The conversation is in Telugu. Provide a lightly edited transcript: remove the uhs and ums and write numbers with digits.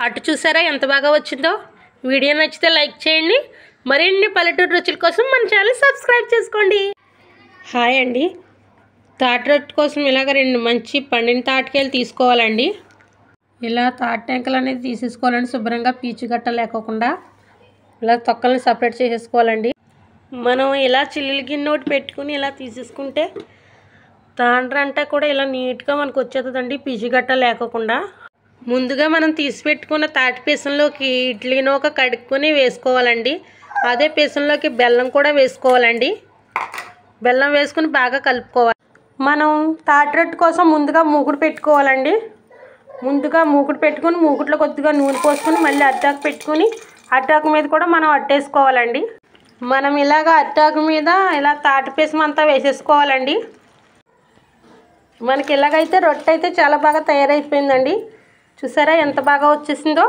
అటు చూసారా ఎంత బాగా వచ్చిందో. వీడియో నచ్చితే లైక్ చేయండి. మరిన్ని పల్లెటూరు రుచుల కోసం మన ఛానల్ సబ్స్క్రైబ్ చేసుకోండి. హాయ్ అండి. తాటి రొట్టె కోసం ఇలాగ 2 మంచి పండిన తాటికాయలు తీసుకోవాలండి. ఇలా తాటి టెంకలు అనేది తీసేసుకోవాలండి. శుభ్రంగా పీచు గట్ట లేకోకుండా ఇలా తొక్కల్ని సపరేట్ చేసేసుకోవాలండి. మనం ఇలా చిల్లుల గిన్నె ఒకటి పెట్టుకుని ఇలా తీసేసుకుంటే తాండ్రంతా కూడా ఇలా నీట్గా మనకు వచ్చేస్తుందండి, పీచు గట్ట లేకోకుండా. ముందుగా మనం తీసి పెట్టుకున్న తాటి పీసంలోకి ఇడ్లీ నూక కడుక్కొని వేసుకోవాలండి. అదే పీసంలోకి బెల్లం కూడా వేసుకోవాలండి. బెల్లం వేసుకుని బాగా కలుపుకోవాలి. మనం తాటి రొట్టె కోసం ముందుగా మూకుడు పెట్టుకోవాలండి. ముందుగా మూకుడు పెట్టుకుని మూకుడులో కొద్దిగా నూనె పోసుకొని మళ్ళీ అట్టాకు పెట్టుకుని అట్టాకు మీద కూడా మనం అట్టేసుకోవాలండి. మనం ఇలాగ అట్టాకు మీద ఇలా తాటి పీసం అంతా వేసేసుకోవాలండి. మనకి ఇలాగైతే రొట్టె అయితే చాలా బాగా తయారైపోయిందండి. చూసారా ఎంత బాగా వచ్చేసిందో.